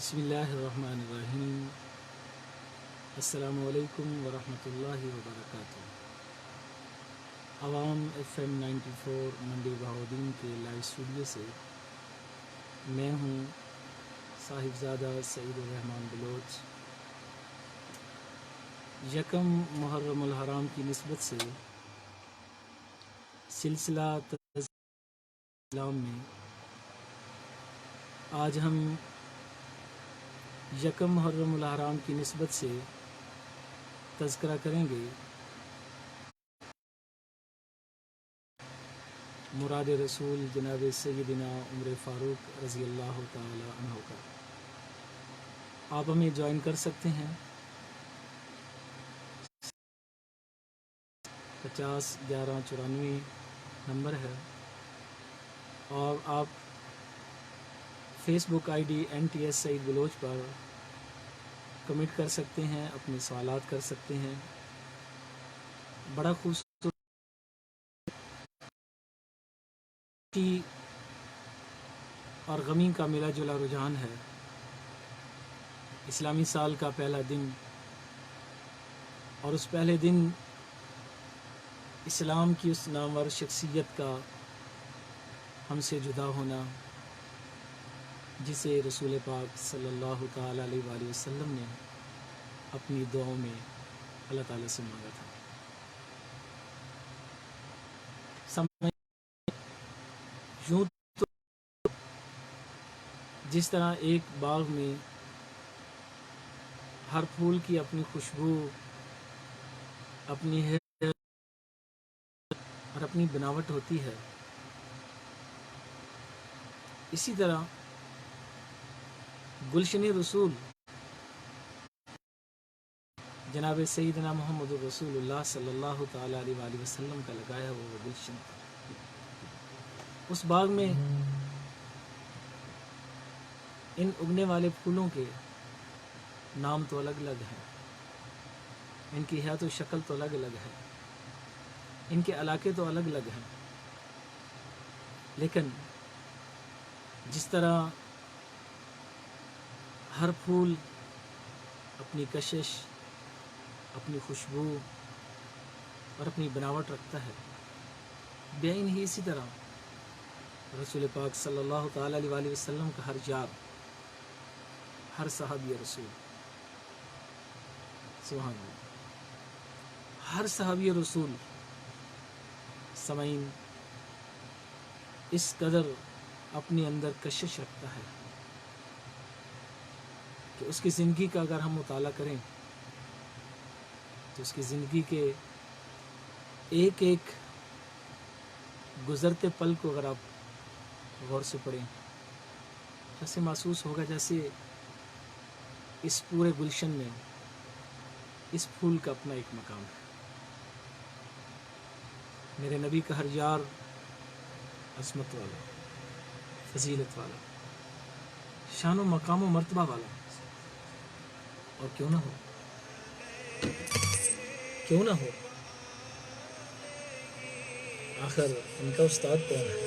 بسم اللہ الرحمن الرحیم۔ السلام علیکم ورحمۃ اللہ وبرکاتہ۔ عوام FM 94 منڈی بہاؤدین کے لائیو اسٹوڈیو سے میں ہوں صاحبزادہ سعید الرحمان بلوچ۔ یکم محرم الحرام کی نسبت سے سلسلہ اسلام میں آج ہم یکم محرم الحرام کی نسبت سے تذکرہ کریں گے مراد رسول جناب سیدنا عمر فاروق رضی اللہ تعالی عنہ کا۔ آپ ہمیں جوائن کر سکتے ہیں 50 11 94 نمبر ہے، اور آپ فیس بک ID NTS سعید بلوچ پر کمنٹ کر سکتے ہیں، اپنے سوالات کر سکتے ہیں۔ بڑا خوبصورت اور غمی کا ملا جلا رجحان ہے۔ اسلامی سال کا پہلا دن، اور اس پہلے دن اسلام کی اس نامور شخصیت کا ہم سے جدا ہونا، جسے رسول پاک صلی اللہ تعالیٰ علیہ وآلہ وسلم نے اپنی دعاؤں میں اللہ تعالیٰ سے مانگا تھا۔ یوں تو جس طرح ایک باغ میں ہر پھول کی اپنی خوشبو، اپنی اور اپنی بناوٹ ہوتی ہے، اسی طرح گلشن رسول جناب سیدنا محمد رسول اللہ صلی اللہ تعالیٰ علیہ وآلہ وسلم کا لگایا ہوا وہ گلشن، اس باغ میں ان اگنے والے پھولوں کے نام تو الگ الگ ہیں، ان کی حیات و شکل تو الگ الگ ہے، ان کے علاقے تو الگ الگ ہیں، لیکن جس طرح ہر پھول اپنی کشش، اپنی خوشبو اور اپنی بناوٹ رکھتا ہے، بعین ہی اسی طرح رسول پاک صلی اللہ تعالیٰ علیہ وآلہ وسلم کا ہر یار، ہر صحابی رسول، سبحان اللہ، ہر صحابی رسول سامعین اس قدر اپنے اندر کشش رکھتا ہے کہ اس کی زندگی کا اگر ہم مطالعہ کریں تو اس کی زندگی کے ایک ایک گزرتے پل کو اگر آپ غور سے پڑھیں، ایسے محسوس ہوگا جیسے اس پورے گلشن میں اس پھول کا اپنا ایک مقام ہے۔ میرے نبی کا ہر یار عظمت والا، فضیلت والا، شان و مقام و مرتبہ والا، اور کیوں نہ ہو آخر ان کا استاد کون ہے؟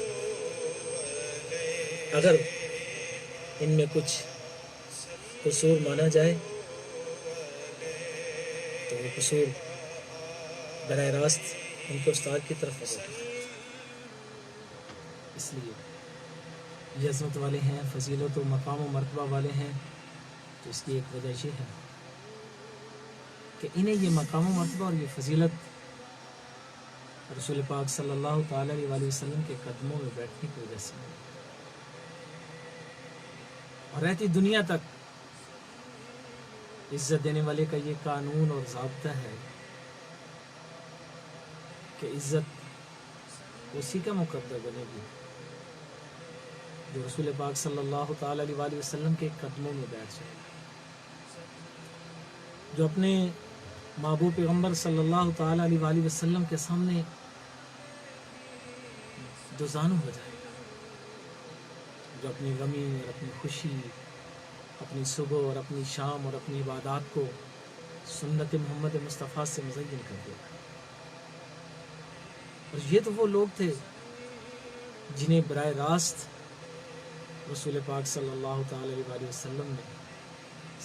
اگر ان میں کچھ قصور مانا جائے تو وہ قصور براہ راست ان کے استاد کی طرف ہوتا ہے، اس لیے یہ عظمت والے ہیں، فضیلت و مقام و مرتبہ والے ہیں، تو اس کی ایک وجہ یہ ہے کہ انہیں یہ مقام و مرتبہ اور یہ فضیلت رسول پاک صلی اللہ تعالیٰ علیہ وآلہ وسلم کے قدموں میں بیٹھنے کی وجہ سے، اور رہتی دنیا تک عزت دینے والے کا یہ قانون اور ضابطہ ہے کہ عزت اسی کا مقدر بنے گی جو رسول پاک صلی اللہ تعالیٰ علیہ وآلہ وسلم کے قدموں میں بیٹھ جائے، جو اپنے محبوب پیغمبر صلی اللہ تعالیٰ علیہ وآلہ وسلم کے سامنے دوزانو ہو جائے گا، جو اپنی غمی اور اپنی خوشی، اپنی صبح اور اپنی شام اور اپنی عبادات کو سنت محمد مصطفیٰ سے مزین کر دے گا۔ اور یہ تو وہ لوگ تھے جنہیں براہ راست رسول پاک صلی اللہ تعالیٰ علیہ وآلہ وسلم نے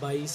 22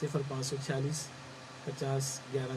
0546 50 11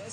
10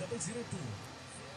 002।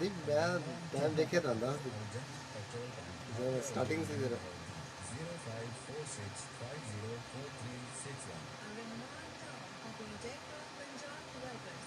دیکھ میں ٹائم دیکھے رہا تھا اسٹارٹنگ سے ذرا 0546504361 Arrahman Top, BTEC of Punjab Developers.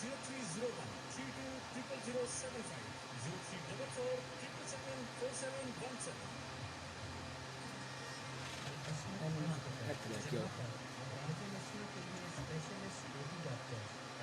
0301320075 0344774717।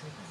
24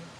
1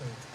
2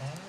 12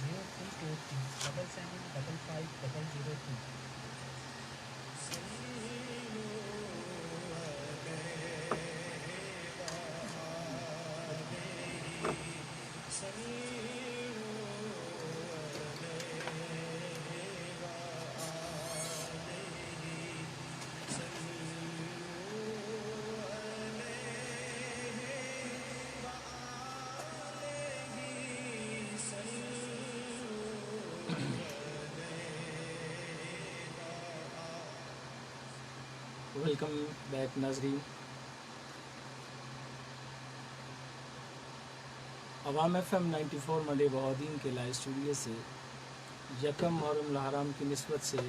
0223775502। Welcome back ناظرین. عوام FM 94 منڈی بہاؤدین کے لائیو اسٹوڈیو سے یکم محرم الحرام کی نسبت سے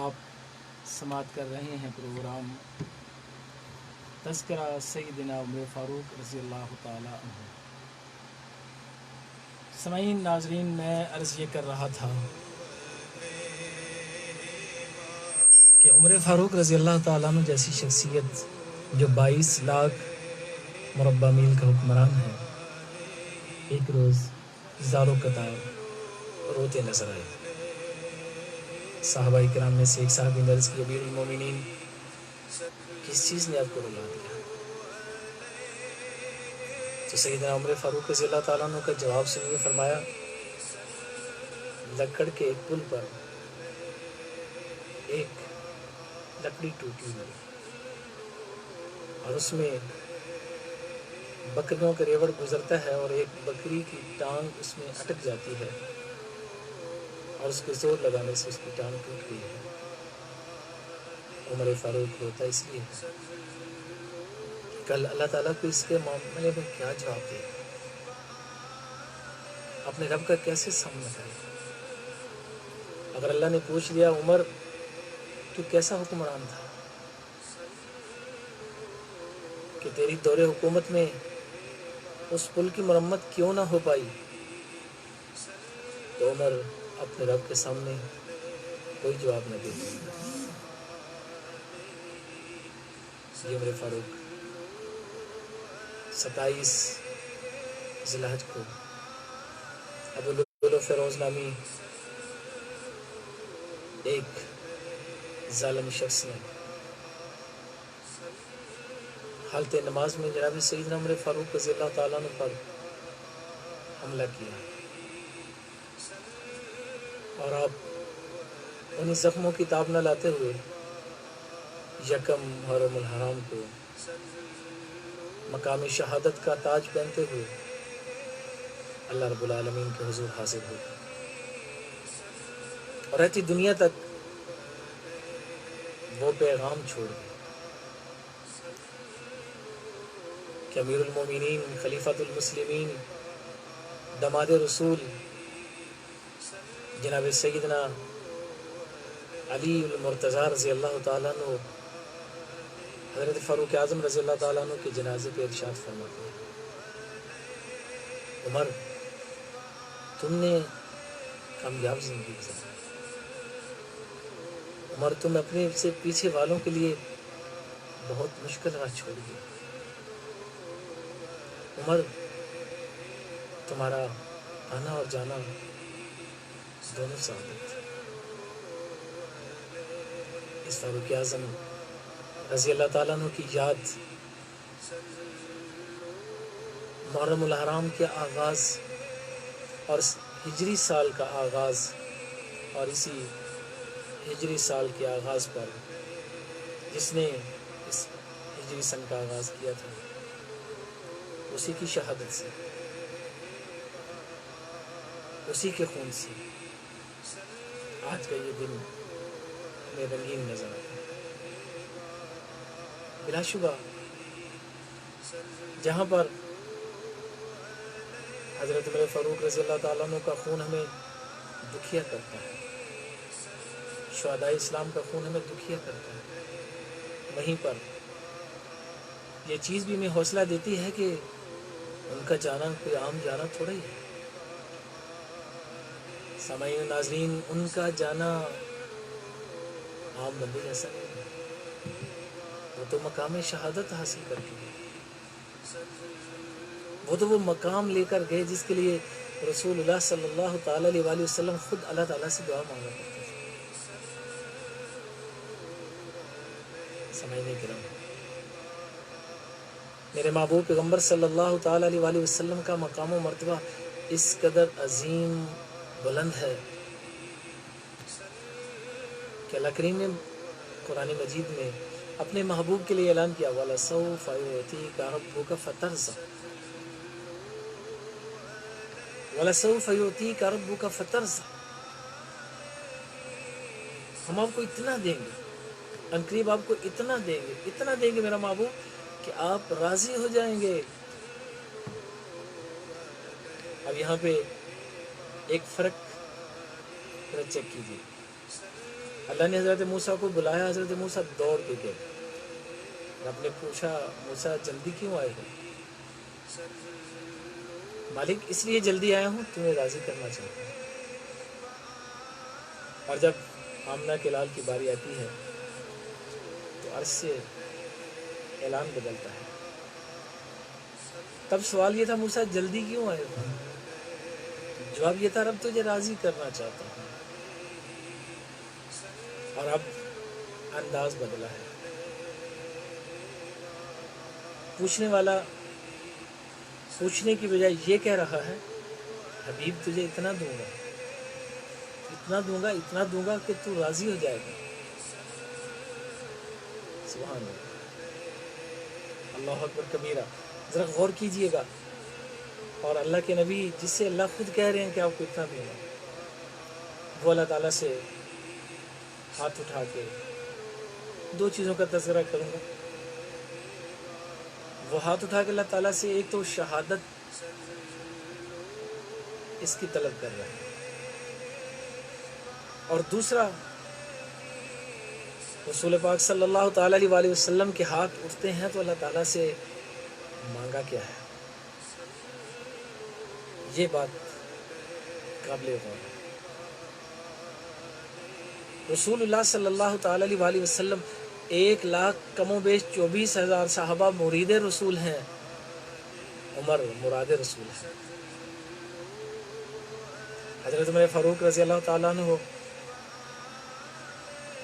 آپ سماعت کر رہے ہیں پروگرام تذکرہ سیدنا عمر فاروق رضی اللہ تعالی عنہ. سامعین ناظرین، میں عرض یہ کر رہا تھا کہ عمر فاروق رضی اللہ تعالیٰ عنہ جیسی شخصیت جو 22 لاکھ مربع میل کا حکمران ہے، ایک روز زارو قطار روتے نظر آئے. صحابہ کرام میں سے ایک صحابی نے عرض کی، امیر المومنین، کس چیز نے آپ کو رلا دیا؟ تو سیدنا عمر فاروق رضی اللہ تعالیٰ عنہ کا جواب سنیے. فرمایا، لکڑ کے ایک پل پر ایک لکڑی ٹوٹی ہوئی اور اس میں بکریوں کا ریوڑ گزرتا ہے اور ایک بکری کی ٹانگ اس میں اٹک جاتی ہے اور اس کے زور لگانے سے اس کی ٹانگ ٹوٹ گئی ہے. عمر فاروق روتا اس لیے کل اللہ تعالیٰ کو اس کے معاملے میں کیا جواب دے، اپنے رب کا کیسے سامنا کرے. اگر اللہ نے پوچھ لیا، عمر تو کیسا حکمران تھا کہ تیری دور حکومت میں اس پل کی مرمت کیوں نہ ہو پائی، تو عمر اپنے رب کے سامنے کوئی جواب نہ دے. یہ عمر فاروق 27 ذی الحج کو ابو لؤلؤ فیروز نامی ایک ظالم شخص نے حالت نماز میں جناب سیدنا عمر فاروق رضی اللہ تعالیٰ عنہ پر حملہ کیا اور آپ انہیں زخموں کی تاب نہ لاتے ہوئے یکم محرم الحرام کو مقام شہادت کا تاج پہنتے ہوئے اللہ رب العالمین کے حضور حاضر ہو گئے اور رہتی دنیا تک وہ پیغام چھوڑ گئے کہ امیر المومنین، خلیفۃ المسلمین، دماد رسول جناب سیدنا علی المرتضیٰ رضی اللہ تعالیٰ عنہ حضرت فاروق اعظم رضی اللہ تعالیٰ عنہ کے جنازے پہ ارشاد فرماتے ہیں، عمر تم نے کامیاب زندگی گزاری. عمر تم اپنے سے پیچھے والوں کے لیے بہت مشکل راہ چھوڑ گئے. عمر تمہارا آنا اور جانا دونوں سعادت تھے. اس فاروق اعظم رضی اللہ تعالیٰ عنہ کی یاد محرم الحرام کے آغاز اور ہجری سال کا آغاز اور اسی ہجری سال کے آغاز پر جس نے اس ہجری سن کا آغاز کیا تھا اسی کی شہادت سے، اسی کے خون سے آج کا یہ دن ہمیں رنگین نظر آتا ہے. بلا شبہ جہاں پر حضرت عمر فاروق رضی اللہ تعالیٰ عنہ کا خون ہمیں دکھیا کرتا ہے، شہدائے اسلام کا خون ہمیں دکھیا کرتا ہے، وہیں پر یہ چیز بھی ہمیں حوصلہ دیتی ہے کہ ان کا جانا کوئی عام جانا تھوڑا ہی ہے. سامعین و ناظرین، ان کا جانا عام بندے جیسا نہیں ہے. وہ تو مقام شہادت حاصل کر کے گئے، وہ تو وہ مقام لے کر گئے جس کے لیے رسول اللہ صلی اللہ تعالی علیہ وآلہ وسلم خود اللہ تعالیٰ سے دعا مانگا کرتے تھے. سمجھنے کرام، میرے محبوب پیغمبر صلی اللہ تعالی علیہ وآلہ وسلم کا مقام و مرتبہ اس قدر عظیم بلند ہے کہ اللہ کریم نے قرآن مجید میں اپنے محبوب کے لیے اعلان کیا وَلَسَوْفَ يُعْطِيكَ رَبُّكَ فَتَرْضَىٰ، وَلَسَوْفَ يُعْطِيكَ رَبُّكَ فَتَرْضَىٰ. ہم آپ کو اتنا دیں گے، عنقریب آپ کو اتنا دیں گے میرا محبوب کہ آپ راضی ہو جائیں گے. اب یہاں پہ ایک فرق چیک کیجیے. اللہ نے حضرت موسیٰ کو بلایا، حضرت موسیٰ دوڑ کے گئے. رب نے پوچھا موسیٰ جلدی کیوں آئے ہو؟ مالک اس لیے جلدی آیا ہوں تمہیں راضی کرنا چاہتا ہوں. اور جب آمنہ کے لال کی باری آتی ہے تو عرش سے اعلان بدلتا ہے. تب سوال یہ تھا موسیٰ جلدی کیوں آئے ہو؟ جواب یہ تھا رب تجھے راضی کرنا چاہتا ہوں. اور اب انداز بدلا ہے. پوچھنے والا پوچھنے کی بجائے یہ کہہ رہا ہے حبیب تجھے اتنا دوں گا کہ تو راضی ہو جائے گا. سبحان اللہ، اللہ اکبر کبیرہ. ذرا غور کیجئے گا. اور اللہ کے نبی جس سے اللہ خود کہہ رہے ہیں کہ آپ کو اتنا دوں گا، وہ اللہ تعالیٰ سے ہاتھ اٹھا کے دو چیزوں کا تذکرہ کروں گا. وہ ہاتھ اٹھا کے اللہ تعالیٰ سے ایک تو شہادت اس کی طلب کر رہا ہے، اور دوسرا رسول پاک صلی اللہ تعالیٰ علیہ وآلہ وسلم کے ہاتھ اٹھتے ہیں تو اللہ تعالیٰ سے مانگا کیا ہے. یہ بات قابل غور ہے. رسول اللہ صلی اللہ تعالیٰ علیہ وآلہ وسلم 1,00,000 کم و بیش 24,000 صحابہ مرید رسول ہیں. عمر مراد رسول ہے. حضرت عمر فاروق رضی اللہ تعالیٰ عنہ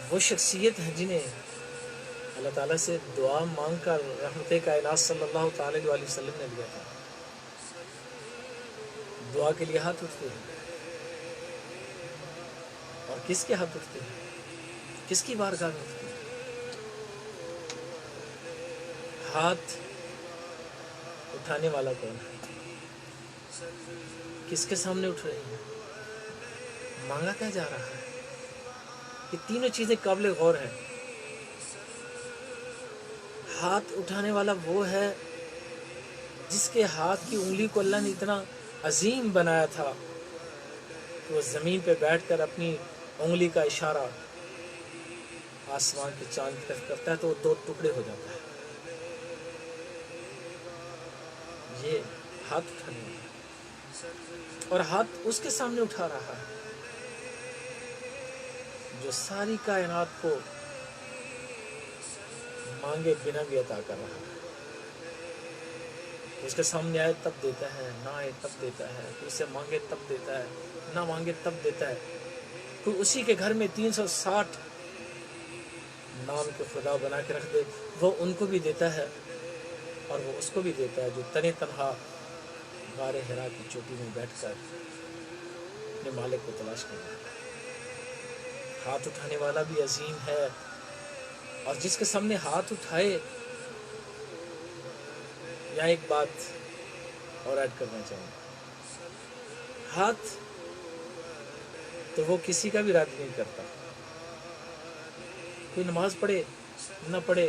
وہ شخصیت ہیں جنہیں اللہ تعالیٰ سے دعا مانگ کر رحمت کائنات صلی اللہ تعالیٰ علیہ وسلم نے دیا تھا. دعا کے لیے ہاتھ اٹھتے ہیں، اور کس کے ہاتھ اٹھتے ہیں؟ کس کی بارگاہ میں اٹھتے ہیں؟ ہاتھ اٹھانے والا کون ہے؟ کس کے سامنے اٹھ رہے ہیں؟ مانگا کیا جا رہا ہے؟ یہ تینوں چیزیں قابل غور ہیں. ہاتھ اٹھانے والا وہ ہے جس کے ہاتھ کی انگلی کو اللہ نے اتنا عظیم بنایا تھا کہ وہ زمین پہ بیٹھ کر اپنی انگلی کا اشارہ آسمان کے چاند کی طرف کرتا ہے تو وہ 2 ٹکڑے ہو جاتا ہے. یہ ہاتھ اٹھانے والا. اور ہاتھ اس کے سامنے اٹھا رہا ہے جو ساری کائنات کو مانگے بنا بھی عطا کر رہا ہے. اس کے سامنے آئے تب دیتا ہے، نہ آئے تب دیتا ہے. کوئی اسے مانگے تب دیتا ہے، نہ مانگے تب دیتا ہے. کوئی اسی کے گھر میں 360 نام کے خدا بنا کے رکھ دے، وہ ان کو بھی دیتا ہے اور وہ اس کو بھی دیتا ہے جو تنے تنہا غار حرا کی چوٹی میں بیٹھ کر اپنے مالک کو تلاش کر رہا ہے. ہاتھ اٹھانے والا بھی عظیم ہے، اور جس کے سامنے ہاتھ اٹھائے. یہاں ایک بات اور ایڈ کرنا چاہوں گا. ہاتھ تو وہ کسی کا بھی رد نہیں کرتا. کوئی نماز پڑھے نہ پڑھے،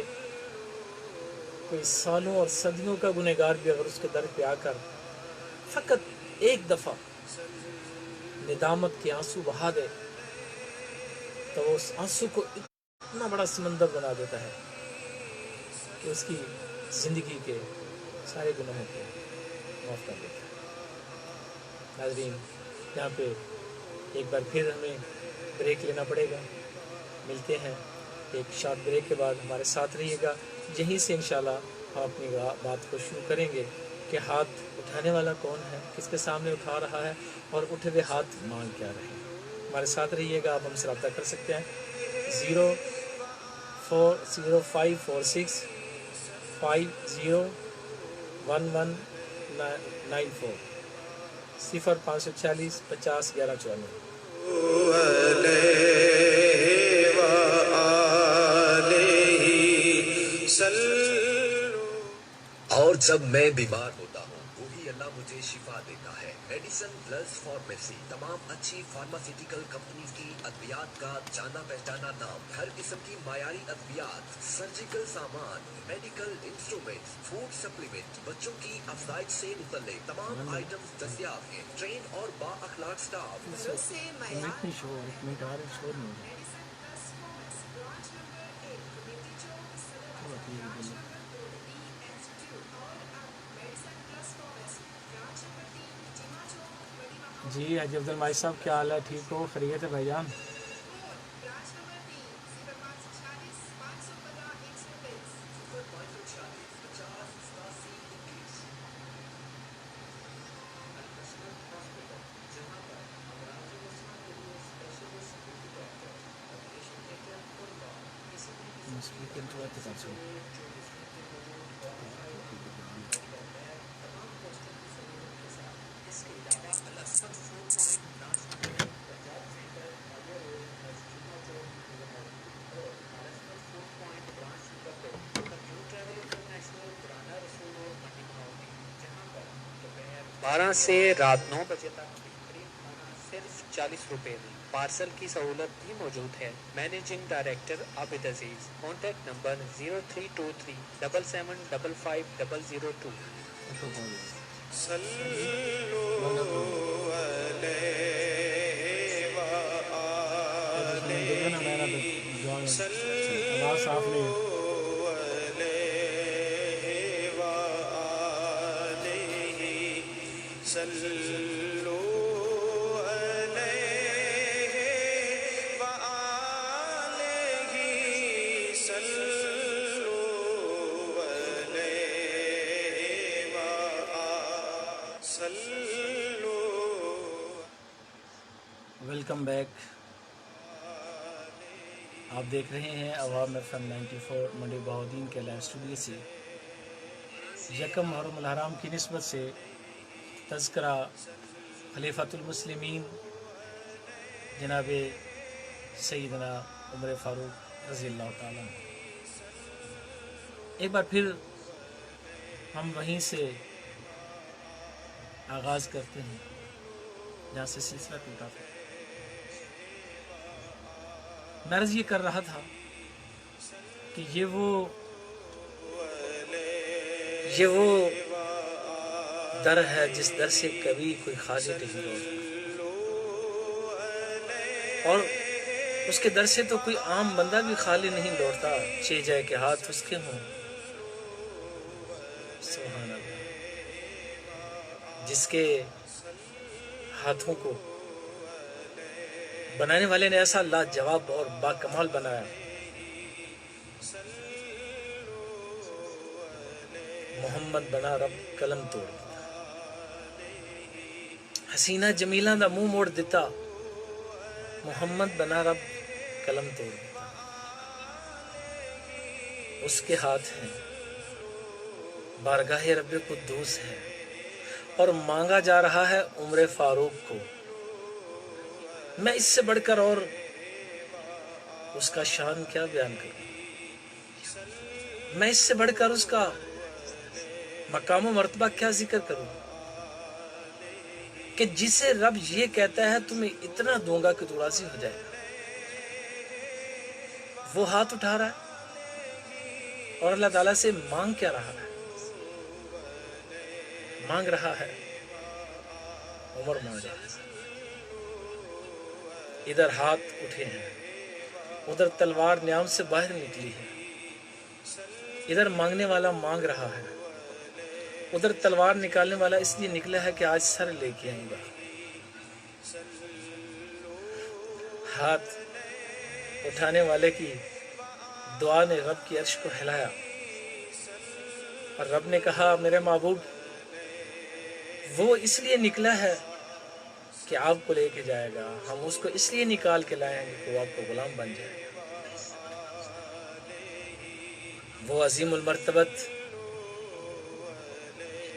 کوئی سالوں اور صدیوں کا گنہگار بھی اگر اس کے در پہ آ کر فقط ایک دفعہ ندامت کے آنسو بہا دے تو وہ اس آنسو کو اتنا بڑا سمندر بنا دیتا ہے کہ اس کی زندگی کے سارے گناہوں کو معاف کر دیتا ہے. ناظرین، یہاں پہ ایک بار پھر ہمیں بریک لینا پڑے گا. ملتے ہیں ایک شارٹ بریک کے بعد. ہمارے ساتھ رہیے گا. یہیں سے انشاءاللہ ہم اپنی بات کو شروع کریں گے کہ ہاتھ اٹھانے والا کون ہے، کس کے سامنے اٹھا رہا ہے، اور اٹھے ہوئے ہاتھ مانگ کیا رہے ہیں. ہمارے ساتھ رہیے گا. آپ ہم سے رابطہ کر سکتے ہیں 040546501194 0546 50 11 اور جب میں بیمار ہوتا ہوں وہی اللہ مجھے شفا دیتا ہے. میڈیسن پلس فارمیسی تمام اچھی فارماسیوٹیکل کمپنی کی ادویات کا جانا پہچانا نام. ہر قسم کی معیاری ادویات، سرجیکل سامان، میڈیکل انسٹرومنٹ، فوڈ سپلیمنٹ، بچوں کی افزائش سے متعلق تمام آئٹمز دستیاب ہیں. ٹرین اور با اخلاق سٹاف. جی حاجی عبد الماجد صاحب، کیا حال ہے؟ ٹھیک ہو؟ خیریت ہے بھائی جان؟ بارہ سے رات 9 بجے تک بہترین کھانا صرف 40 روپے میں. پارسل کی سہولت بھی موجود ہے. Managing director Abid Aziz. Contact number 032377550002. آواز صاف نہیں ہے. Welcome back. آپ دیکھ رہے ہیں عوام FM 94 منڈی بہاؤدین کے لائیو اسٹوڈیو سے یکم محرم الحرام کی نسبت سے تذکرہ خلیفۃ المسلمین جناب سیدنا عمر فاروق رضی اللہ تعالیٰ عنہ. ایک بار پھر ہم وہیں سے آغاز کرتے ہیں جہاں سے سلسلہ ٹوٹا تھا. میں عرض یہ کر رہا تھا کہ یہ وہ در ہے جس در سے کبھی کوئی خالی نہیں لوٹتا، اور اس کے در سے تو کوئی عام بندہ بھی خالی نہیں لوٹتا، چہ جائے کہ ہاتھ اس کے ہوں. سبحان اللہ. جس کے ہاتھوں کو بنانے والے نے ایسا لاجواب اور باکمال بنایا، محمد بنا رب قلم توڑ دیتا، حسینہ جمیلہ دا منہ موڑ دیتا، محمد بنا رب قلم توڑ دیتا۔ اس کے ہاتھ ہیں، بارگاہ رب قدوس ہے، اور مانگا جا رہا ہے عمر فاروق کو۔ میں اس سے بڑھ کر اور اس کا شان کیا بیان کروں، میں اس سے بڑھ کر اس کا مقام و مرتبہ کیا ذکر کروں، کہ جسے رب یہ کہتا ہے تمہیں اتنا دوں گا کہ تو راضی ہو جائے گا، وہ ہاتھ اٹھا رہا ہے اور اللہ تعالیٰ سے مانگ کیا رہا ہے؟ مانگ رہا ہے عمر، مانگ رہا ہے۔ ادھر ہاتھ اٹھے ہیں، ادھر تلوار نیام سے باہر نکلی ہے، ادھر مانگنے والا مانگ رہا ہے، ادھر تلوار نکالنے والا اس لیے نکلا ہے کہ آج سر لے کے آؤں گا۔ ہاتھ اٹھانے والے کی دعا نے رب کی عرش کو ہلایا، اور رب نے کہا میرے محبوب وہ اس لیے نکلا ہے کہ آپ کو لے کے جائے گا، ہم اس کو اس لیے نکال کے لائیں گے کہ وہ آپ کو غلام بن جائے گا۔ وہ عظیم المرتبت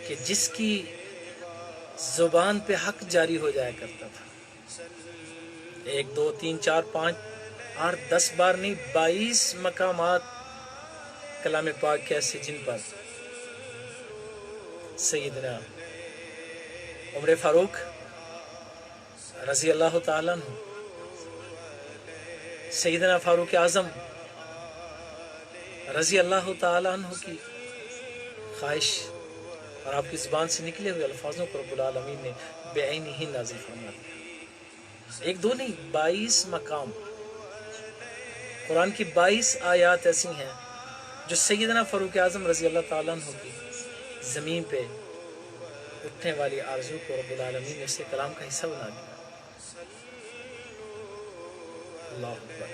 کہ جس کی زبان پہ حق جاری ہو جایا کرتا تھا، 1 2 3 4 5 8 10 بار نہیں، 22 مقامات کلام پاک کے ایسے جن پر سیدنا عمر فاروق رضی اللہ تعالیٰ عنہ، سیدنا فاروق اعظم رضی اللہ تعالیٰ عنہ کی خواہش اور آپ کی زبان سے نکلے ہوئے الفاظوں کو رب العالمین نے بے عینی ہی نازل فرما دیا۔ 1 2 نہیں، 22 مقام، قرآن کی 22 آیات ایسی ہیں جو سیدنا فاروق اعظم رضی اللہ تعالیٰ عنہ کی زمین پہ اٹھنے والی آرزو کو رب العالمین نے اسے کلام کا حصہ بنا دیا۔ اللہ اکبر۔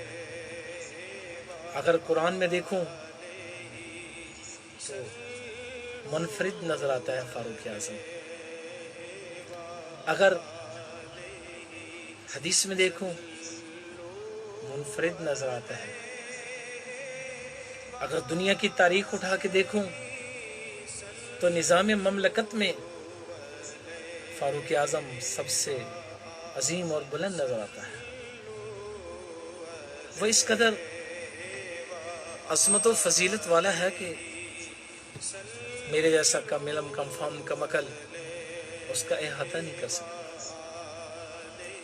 اگر قرآن میں دیکھوں تو منفرد نظر آتا ہے فاروق اعظم، اگر حدیث میں دیکھوں منفرد نظر آتا ہے، اگر دنیا کی تاریخ اٹھا کے دیکھوں تو نظام مملکت میں فاروق اعظم سب سے عظیم اور بلند نظر آتا ہے۔ وہ اس قدر عظمت و فضیلت والا ہے کہ میرے جیسا کم علم، کم فہم، کم عقل اس کا احاطہ نہیں کر سکتا۔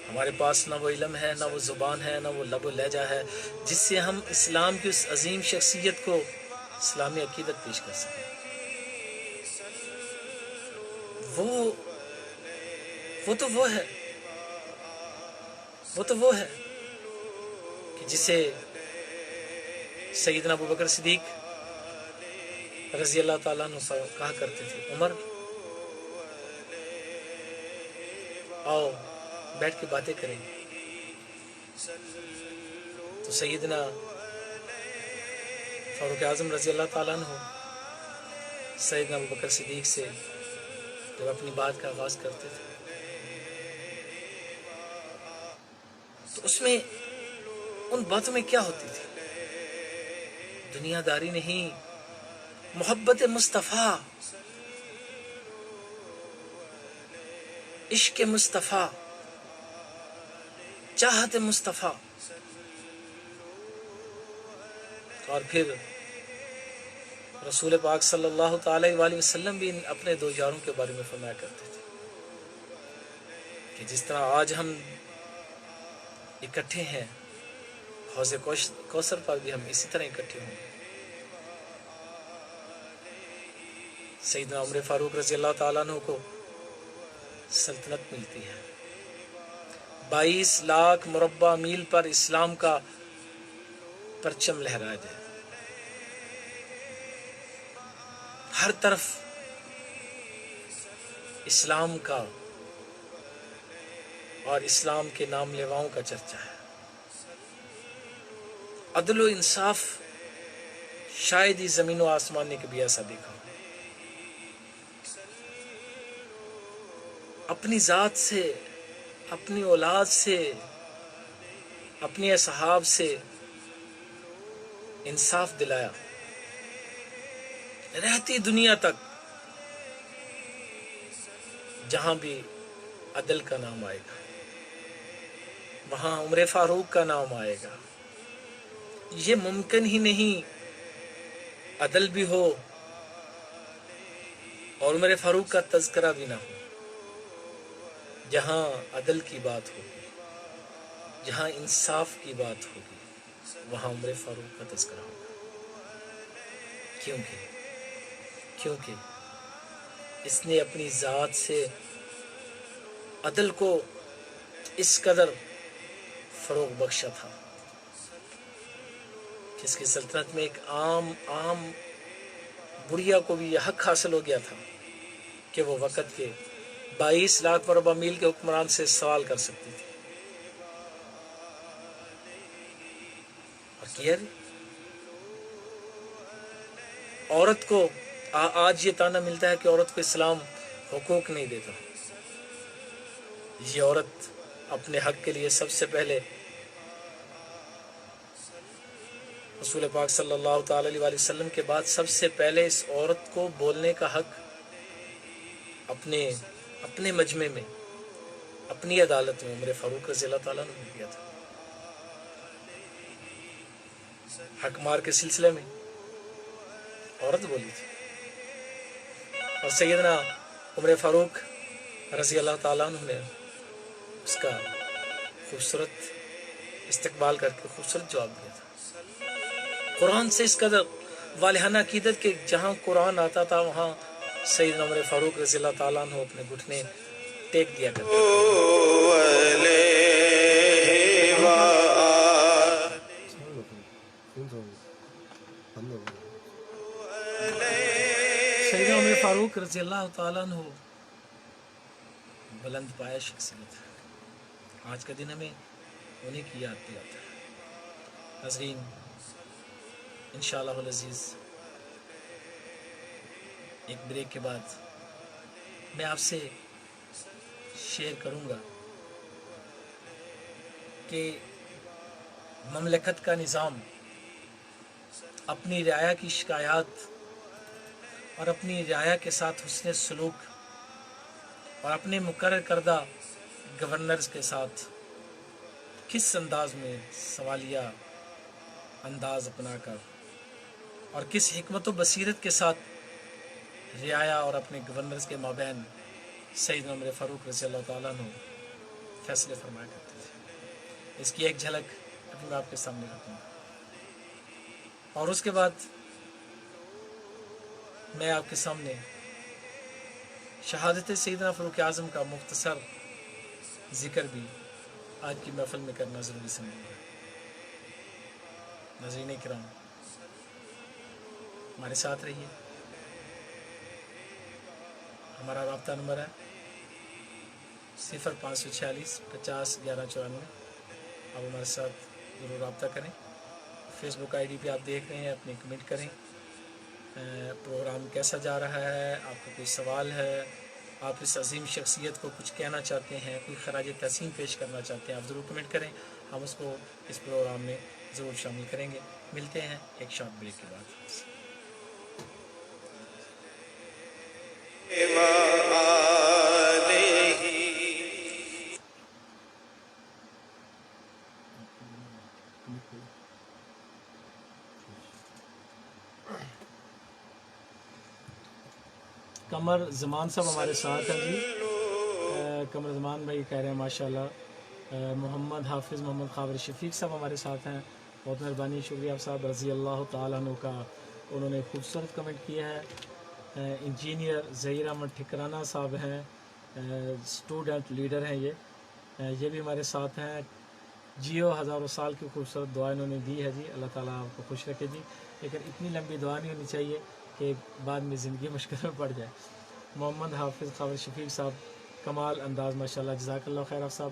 ہمارے پاس نہ وہ علم ہے، نہ وہ زبان ہے، نہ وہ لب و لہجہ ہے جس سے ہم اسلام کی اس عظیم شخصیت کو اسلامی عقیدت پیش کر سکیں۔ وہ تو وہ ہے کہ جسے سیدنا ابوبکر صدیق رضی اللہ تعالیٰ عنہ کہا کرتے تھے، عمر آؤ بیٹھ کے باتیں کریں۔ تو سیدنا فاروق اعظم رضی اللہ تعالیٰ عنہ سیدنا ابوبکر صدیق سے جب اپنی بات کا آغاز کرتے تھے تو اس میں ان باتوں میں کیا ہوتی تھی؟ دنیا داری نہیں، محبت مصطفیٰ، عشق مصطفیٰ، چاہت مصطفیٰ۔ اور پھر رسول پاک صلی اللہ تعالی وآلہ وسلم بھی اپنے 2 یاروں کے بارے میں فرمایا کرتے تھے کہ جس طرح آج ہم اکٹھے ہیں، حوض کوثر پر بھی ہم اسی طرح اکٹھے ہوں گے۔ سیدنا عمر فاروق رضی اللہ تعالیٰ عنہ کو سلطنت ملتی ہے، 22 لاکھ مربع میل پر اسلام کا پرچم لہرایا جائے، ہر طرف اسلام کا اور اسلام کے نام لیواؤں کا چرچا ہے۔ عدل و انصاف شاید ہی زمین و آسمان نے کبھی ایسا دیکھا ہو۔ اپنی ذات سے، اپنی اولاد سے، اپنی اصحاب سے انصاف دلایا، رہتی دنیا تک جہاں بھی عدل کا نام آئے گا وہاں عمر فاروق کا نام آئے گا۔ یہ ممکن ہی نہیں عدل بھی ہو اور عمر فاروق کا تذکرہ بھی نہ ہو۔ جہاں عدل کی بات ہوگی، جہاں انصاف کی بات ہوگی، وہاں عمر فاروق کا تذکرہ ہوگا۔ کیونکہ اس نے اپنی ذات سے عدل کو اس قدر فروغ بخشا تھا کہ اس کی سلطنت میں ایک عام بڑھیا کو بھی یہ حق حاصل ہو گیا تھا کہ وہ وقت کے 22 لاکھ مربع میل کے حکمران سے سوال کر سکتی تھی، اور کیا بھی عورت کو آج یہ تانا ملتا ہے کہ عورت کو اسلام حقوق نہیں دیتا۔ یہ عورت اپنے حق کے لیے سب سے پہلے رسول پاک صلی اللہ تعالی علیہ وسلم کے بعد سب سے پہلے اس عورت کو بولنے کا حق اپنے مجمع میں، اپنی عدالت میں عمر فاروق رضی اللہ تعالیٰ نے دیا تھا۔ حق مار کے سلسلے میں عورت بولی تھی، اور سیدنا عمر فاروق رضی اللہ تعالیٰ عنہ نے اس کا خوبصورت استقبال کر کے خوبصورت جواب دیا تھا۔ قرآن سے اس قدر والہانہ عقیدت کہ جہاں قرآن آتا تھا وہاں سیدنا عمر فاروق رضی اللہ تعالیٰ عنہ اپنے گھٹنے ٹیک دیا کرتے سیدنا عمر فاروق رضی اللہ تعالیٰ عنہ بلند پایا شخصیت ہے۔ آج کا دن ہمیں انہیں کی یاد دلاتا ہے۔ ناظرین، انشاءاللہ العزیز ایک بریک کے بعد میں آپ سے شیئر کروں گا کہ مملکت کا نظام اپنی رعایا کی شکایات اور اپنی رعایا کے ساتھ حسن سلوک اور اپنے مقرر کردہ گورنرز کے ساتھ کس انداز میں سوالیہ انداز اپنا کر اور کس حکمت و بصیرت کے ساتھ رعایا اور اپنے گورنرز کے مابین سیدنا عمر فاروق رضی اللہ تعالیٰ عنہ فیصلے فرمایا کرتے تھے، اس کی ایک جھلک ابھی میں آپ کے سامنے رکھوں گا، اور اس کے بعد میں آپ کے سامنے شہادت سیدنا فاروق اعظم کا مختصر ذکر بھی آج کی محفل میں کرنا ضروری سمجھوں گا۔ ناظرین کرام، ہمارے ساتھ رہیے۔ ہمارا رابطہ نمبر ہے 0546 50 11 94۔ آپ ہمارے ساتھ ضرور رابطہ کریں۔ فیس بک آئی ڈی پہ آپ دیکھ رہے ہیں، اپنے کمنٹ کریں۔ پروگرام کیسا جا رہا ہے، آپ کو کوئی سوال ہے، آپ اس عظیم شخصیت کو کچھ کہنا چاہتے ہیں، کوئی خراج تحسین پیش کرنا چاہتے ہیں، آپ ضرور کمنٹ کریں، ہم اس کو اس پروگرام میں ضرور شامل کریں گے۔ ملتے ہیں ایک شارٹ بریک کے بعد۔ قمر زمان صاحب ہمارے ساتھ ہیں جی۔ قمر زمان بھائی کہہ رہے ہیں ماشاءاللہ۔ محمد حافظ محمد خاور شفیق صاحب ہمارے ساتھ ہیں، بہت مہربانی، شکریہ آپ صاحب رضی اللہ تعالیٰ عنہ کا، انہوں نے خوبصورت کمنٹ کیا ہے۔ انجینئر ظہیر احمد ٹھکرانہ صاحب ہیں، اسٹوڈنٹ لیڈر ہیں، یہ بھی ہمارے ساتھ ہیں۔ جیو ہزاروں سال کی خوبصورت دعا انہوں نے دی ہے جی، اللہ تعالیٰ آپ کو خوش رکھے جی، لیکن اتنی لمبی دعا نہیں ہونی چاہیے کہ بعد میں زندگی مشکل میں پڑ جائے۔ محمد حافظ خاور شفیق صاحب، کمال انداز ماشاءاللہ، جزاک اللہ خیر آپ صاحب۔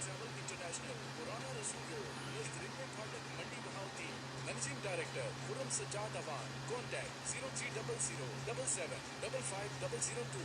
Travel International, Purana Rasool Road, West Railway Phatak, Mandi Bahauti. Managing Director, Khurram Sajjad Awan. Contact 0300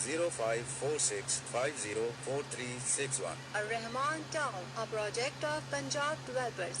0546504361। Al Rahman Town, a project of Punjab Developers.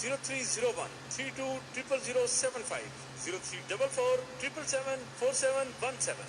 0301320075, 0344774717।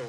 2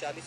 40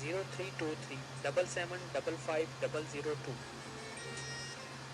0323775502।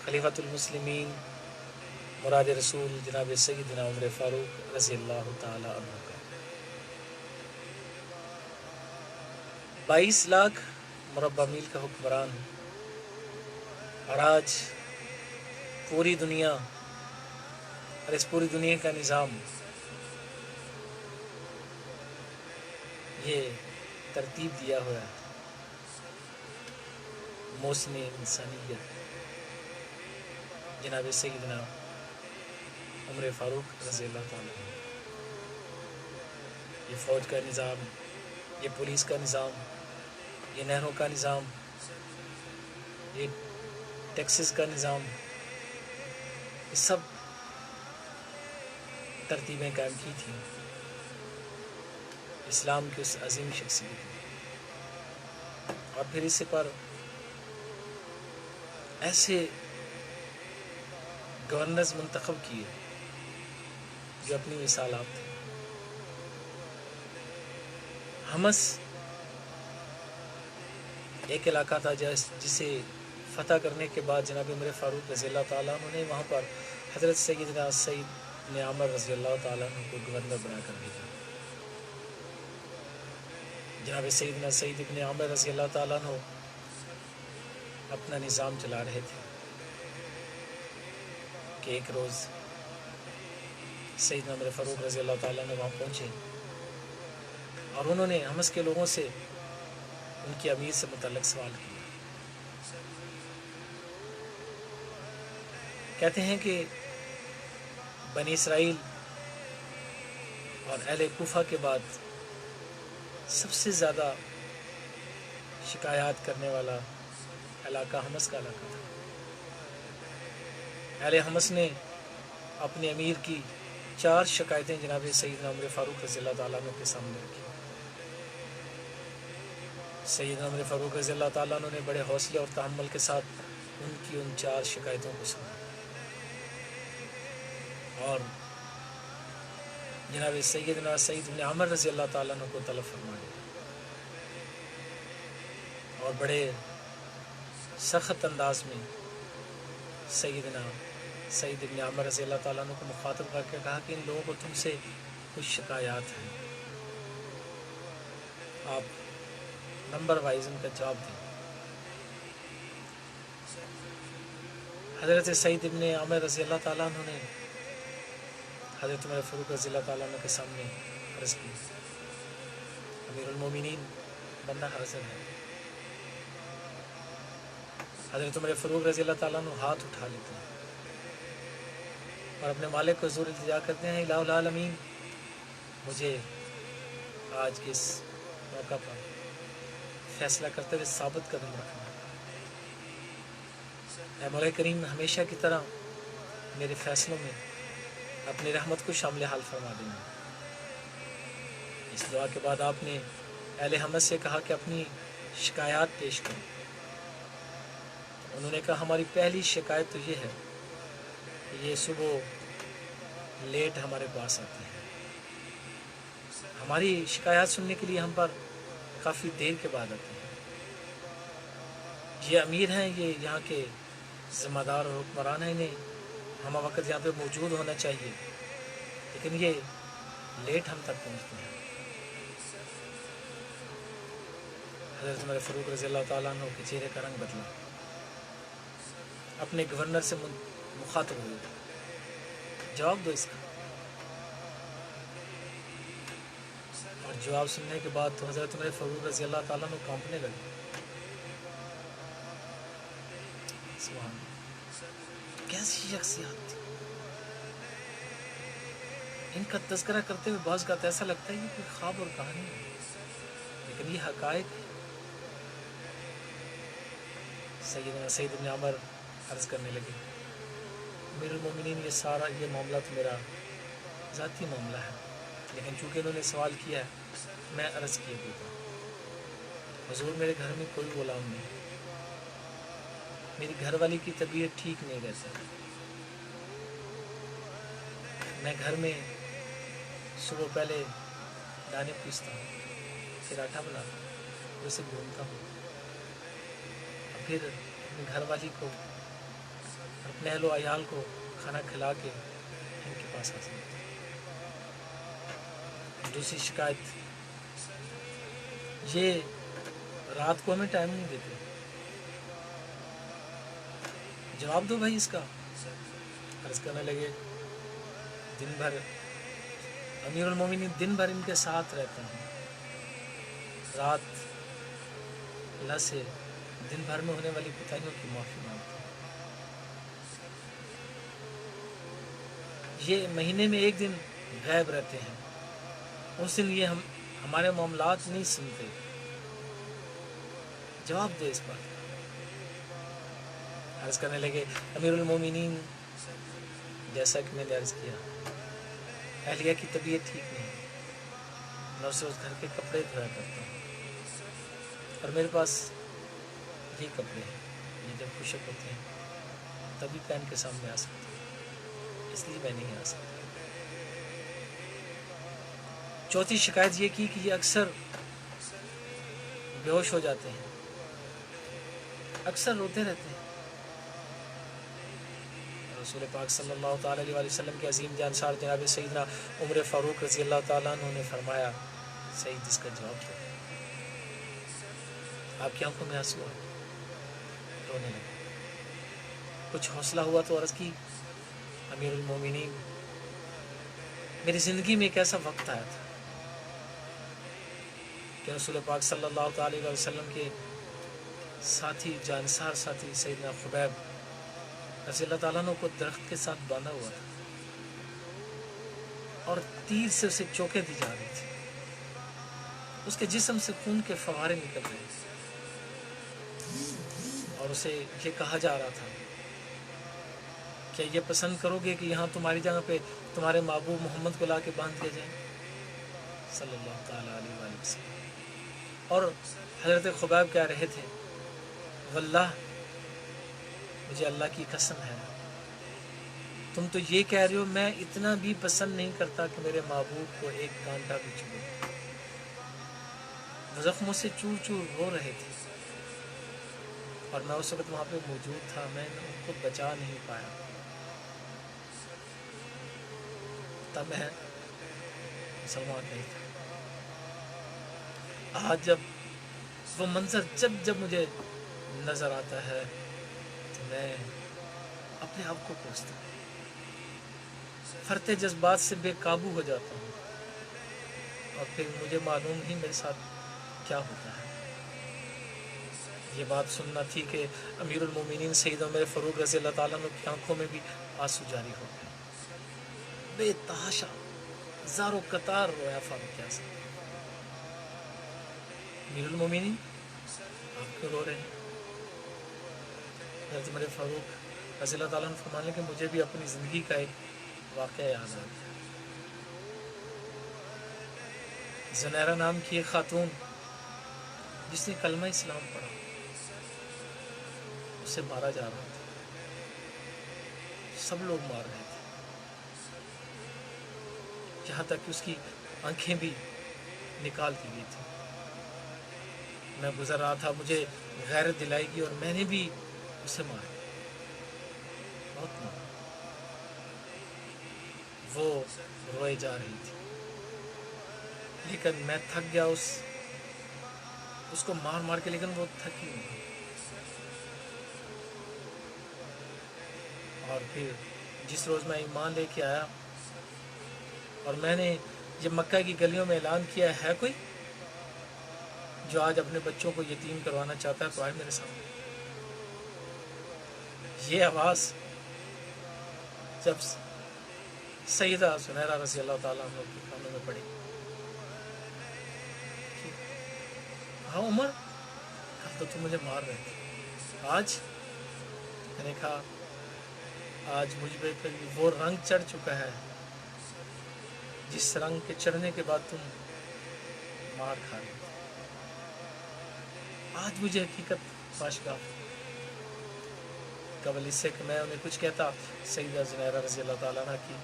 خلیفۃ المسلمین مراد رسول جناب سیدنا عمر فاروق رضی اللہ تعالی عنہ کا 22 لاکھ مربع میل کا حکمران ہوں، اور آج پوری دنیا اور اس پوری دنیا کا نظام یہ ترتیب دیا ہوا ہے محسن انسانیت جناب سیدنا عمر فاروق رضی اللہ تعالیٰ عنہ۔ یہ فوج کا نظام، یہ پولیس کا نظام، یہ نہروں کا نظام، یہ ٹیکسز کا نظام، یہ سب ترتیبیں قائم کی تھیں اسلام کی اس عظیم شخصیت نے، اور پھر اس پر ایسے گورنرز منتخب کیے جو اپنی مثال آپ تھے۔ حمص ایک علاقہ تھا جسے فتح کرنے کے بعد جناب عمر فاروق رضی اللہ تعالیٰ عنہ نے وہاں پر حضرت سیدنا سعید بن عامر رضی اللہ تعالیٰ عنہ کو گورنر بنا کر بھیجا۔ جناب سیدنا سعید بن عامر رضی اللہ تعالیٰ عنہ اپنا نظام چلا رہے تھے کہ ایک روز سیدنا عمر فاروق رضی اللہ تعالیٰ عنہ وہاں پہنچے اور انہوں نے حمص کے لوگوں سے ان کی امیر سے متعلق سوال کیا۔ کہتے ہیں کہ بنی اسرائیل اور اہل کوفہ کے بعد سب سے زیادہ شکایات کرنے والا علاقہ حمص کا علاقہ تھا۔ اہل حمص نے اپنے امیر کی 4 شکایتیں جناب سیدنا عمر فاروق رضی اللہ تعالیٰ عنہ کے سامنے رکھی۔ سیدنا عمر فاروق رضی اللہ تعالیٰ عنہ نے بڑے حوصلے اور تحمل کے ساتھ ان کی ان 4 شکایتوں کو سنا، اور جناب سیدنا سعید بن عامر رضی اللہ تعالیٰ عنہ کو طلب فرمایا اور بڑے سخت انداز میں سیدنا سعید بن عامر رضی اللہ تعالیٰ عنہ کو مخاطب کر کے کہا کہ ان لوگوں کو تم سے کچھ شکایات ہیں، آپ نمبر وائز ان کا جواب دیں۔ حضرت سعید بن عامر رضی اللہ تعالیٰ عنہ نے حضرت عمر فاروق رضی اللہ تعالیٰ عنہ کے سامنے عرض کی، امیر المومنین بندہ حاضر ہے۔ حضرت عمر فاروق رضی اللہ تعالیٰ عنہ ہاتھ اٹھا لیتے ہیں اور اپنے مالک کو حضور التجا کرتے ہیں، الہ العالمین مجھے آج کے اس موقع پر فیصلہ کرتے ہوئے ثابت قدم رکھنا، اے مولا کریم ہمیشہ کی طرح میرے فیصلوں میں اپنی رحمت کو شامل حال فرما دینا۔ اس دعا کے بعد آپ نے اہل حمص سے کہا کہ اپنی شکایات پیش کریں۔ انہوں نے کہا ہماری پہلی شکایت تو یہ ہے کہ یہ صبح لیٹ ہمارے پاس آتے ہیں، ہماری شکایات سننے کے لیے ہم پر کافی دیر کے بعد آتے ہیں۔ یہ امیر ہیں، یہ یہاں کے ذمہ دار اور حکمران ہیں، انہیں ہم وقت یہاں پہ موجود ہونا چاہیے، لیکن یہ لیٹ ہم تک پہنچتے ہیں۔ حضرت عمر فاروق رضی اللہ تعالیٰ عنہ کے چہرے کا رنگ بدلا، اپنے گورنر سے مخاطب ہوئے، جواب دو اس کا۔ اور جواب سننے کے بعد تو حضرت عمر فاروق رضی اللہ تعالیٰ عنہ کانپنے لگے۔ سبحان اللہ، کیسی شخصیات تھی! ان کا تذکرہ کرتے ہوئے بعض کا ایسا لگتا ہے کہ کوئی خواب اور کہانی ہے، لیکن یہ حقائق ہے۔ سیدنا سعید بن عامر عرض کرنے لگے، امیر المومنین یہ معاملہ تو میرا ذاتی معاملہ ہے، لیکن چونکہ انہوں نے سوال کیا ہے میں عرض کیے دیتا ہوں۔ حضور میرے گھر میں کوئی غلام نہیں، میری گھر والی کی طبیعت ٹھیک نہیں رہتی، میں گھر میں صبح پہلے دانے پیستا ہوں، پھر آٹا بناتا ہوں، اسے بھونتا ہوں، اور پھر اپنی گھر والی کو اپنے اہل و عیال کو کھانا کھلا کے ان کے پاس حاضر ہوتے ہیں۔ دوسری شکایت یہ رات کو ہمیں ٹائم نہیں دیتے، جواب دو بھائی اس کا۔ عرض کرنے لگے دن بھر امیر المومنین دن بھر ان کے ساتھ رہتا ہوں، رات اللہ سے دن بھر میں ہونے والی کوتاہیوں کی معافی مانگتا ہوں۔ یہ مہینے میں ایک دن غائب رہتے ہیں، اس دن یہ ہمارے معاملات نہیں سنتے، جواب دے اس بات کا۔ عرض کرنے لگے امیر المومنین جیسا کہ میں نے عرض کیا اہلیہ کی طبیعت ٹھیک نہیں، میں اسے اس گھر کے کپڑے دھویا کرتا ہوں، اور میرے پاس یہ کپڑے ہیں، یہ جب خشک ہوتے ہیں تبھی پہن کے سامنے آ سکتے ہیں، اس لیے میں نہیں آ سکتا۔ چوتھی شکایت یہ کی کہ یہ اکثر بے ہوش ہو جاتے ہیں، اکثر روتے رہتے ہیں۔ رسول پاک صلی اللہ تعالیٰ علیہ وسلم کے عظیم جانسار جناب سیدنا عمر فاروق رضی اللہ تعالیٰ عنہ نے فرمایا سعید اس کا جواب دو۔ آپ کی آنکھوں میں آنسو آئے، رونے لگے۔ کچھ حوصلہ ہوا تو عرض کی امیر المومنین میری زندگی میں ایک ایسا وقت آیا تھا کہ رسول پاک صلی اللہ تعالیٰ علیہ وسلم کے ساتھی جانسار ساتھی سیدنا خبیب رضی اللہ تعالیٰ عنہ کو درخت کے ساتھ باندھا ہوا تھا اور تیر سے اسے چوکیں دی جا رہی تھی، اس کے جسم سے خون کے فوارے نکل رہے تھے، اور اسے یہ کہا جا رہا تھا کیا یہ پسند کرو گے کہ یہاں تمہاری جگہ پہ تمہارے محبوب محمد کو لا کے باندھ دیا جائے صلی اللہ تعالیٰ علیہ وآلہ وسلم۔ اور حضرت خبیب کہہ رہے تھے واللہ مجھے اللہ کی قسم ہے تم تو یہ کہہ رہے ہو میں اتنا بھی پسند نہیں کرتا کہ میرے محبوب کو ایک کانٹا بھی چبھے۔ وہ زخموں سے چور چور رو رہے تھے اور میں اس وقت وہاں پہ موجود تھا، میں ان کو بچا نہیں پایا، تب میں مسلمان نہیں تھا۔ آج جب وہ منظر جب مجھے نظر آتا ہے تو میں اپنے آپ کو کوستا ہوں، فرتے جذبات سے بے قابو ہو جاتا ہوں، اور پھر مجھے معلوم نہیں میرے ساتھ کیا ہوتا ہے۔ یہ بات سننا تھی کہ امیر المومنین سید عمر فاروق رضی اللہ تعالیٰ عنہ کی آنکھوں میں بھی آنسو جاری ہو گئے، بے تحاشا زار و قطار رویا فاروق اعظم۔ امیر المومنین آپ کیوں رو رہے ہیں؟ حضرت عمر فاروق رضی اللہ تعالیٰ عنہ فرمانے کہ مجھے بھی اپنی زندگی کا ایک واقعہ یاد آ گیا۔ زنیرہ نام کی ایک خاتون جس نے کلمہ اسلام پڑھا، اسے مارا جا رہا تھا، سب لوگ مار رہے تھے، یہاں تک کہ اس کی آنکھیں بھی نکال دی گئی تھی۔ میں گزر رہا تھا، مجھے غیرت دلائی گئی اور میں نے بھی اسے مارا، بہت مارا۔ وہ روئے جا رہی تھی، لیکن میں تھک گیا اس کو مار مار کے، لیکن وہ تھکی نہیں۔ اور پھر جس روز میں ایمان لے کے آیا اور میں نے یہ مکہ کی گلیوں میں اعلان کیا ہے کوئی جو آج اپنے بچوں کو یتیم کروانا چاہتا ہے تو آئے میرے سامنے۔ یہ آواز جب سیدہ سنیرہ رضی اللہ تعالیٰ عنہ کے کانوں میں پڑی، ہاں عمر کل تو تم مجھے مار رہے تھے، آج؟ میں نے کہا آج مجھ پہ وہ رنگ چڑھ چکا ہے جس رنگ کے چڑھنے کے بعد تم مار کھا رہے تھے، آج مجھے حقیقت آشکار قبل اس سے کہ میں انہیں کچھ کہتا، سیدہ زنیرہ رضی اللہ تعالیٰ عنہ کی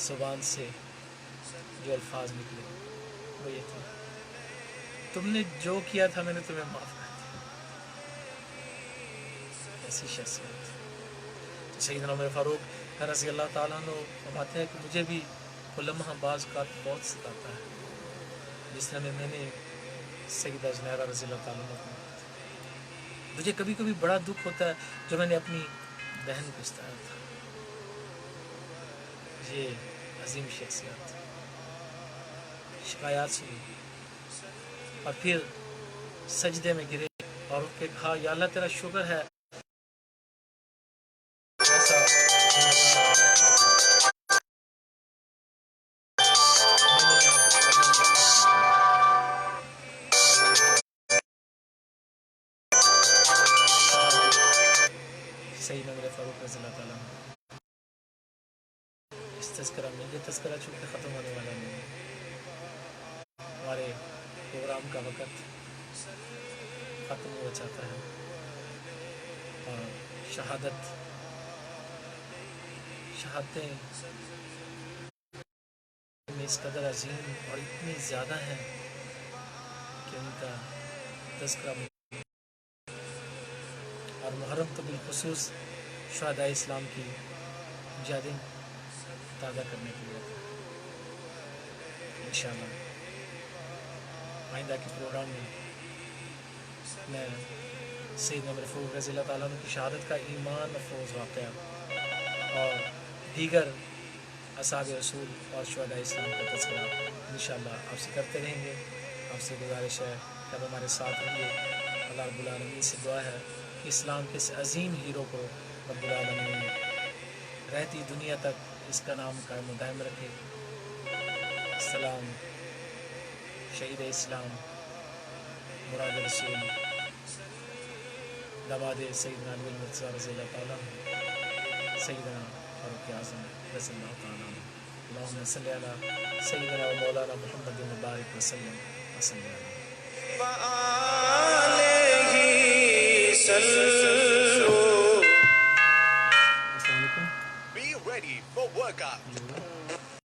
زبان سے جو الفاظ نکلے وہ یہ تھے تم نے جو کیا تھا میں نے تمہیں معاف کر دیا۔ ایسی شخصیت سیدنا عمر فاروق رضی اللہ تعالیٰ عنہ فرماتے ہیں کہ مجھے بھی وہ لمحہ بعض کا بہت ستاتا ہے جس طرح میں نے سیدہ زنیرہ رضی اللہ تعالیٰ عنہ کو مجھے کبھی کبھی بڑا دکھ ہوتا ہے جو میں نے اپنی بہن کو ستایا تھا. یہ عظیم شخصیت شکایات سنی اور پھر سجدے میں گرے اور اٹھ کے کہا یا اللہ تیرا شکر ہے ایسا سیدنا عمر فاروق رضی اللہ تعالیٰ عنہ اس تذکرہ میں یہ تذکرہ چونکہ ختم ہونے والا نہیں ہے ہمارے پروگرام کا وقت ختم ہو جاتا ہے اور شہادتیں میں اس قدر عظیم اور اتنی زیادہ ہیں کہ ان کا تذکرہ اور محرم تو بالخصوص شہداء اسلام کی یادیں تازہ کرنے کے لیے انشاءاللہ آئندہ کے پروگرام میں سیدنا عمر فاروق رضی اللہ تعالیٰ عنہ کی شہادت کا ایمان افروز واقعہ اور دیگر اصحاب رسول اور شہداء اسلام کا تذکرہ انشاءاللہ آپ سے کرتے رہیں گے. آپ سے گزارش ہے کہ آپ ہمارے ساتھ رہیے. اللہ رب العالمین سے دعا ہے کہ اسلام کے اس عظیم ہیرو کو رب العالمین رہتی دنیا تک اس کا نام قائم و دائم رکھے. سلام شہید اسلام مراد رسول داماد سیدنا علی المرتضیٰ رضی اللہ تعالیٰ عنہ سیدنا فاروق اعظم رضی اللہ تعالیٰ عنہ. اللہم صلی علی سیدنا و مولانا محمد مبارک وسلم وسلم علیہ السلام علیکم. Be ready for workout.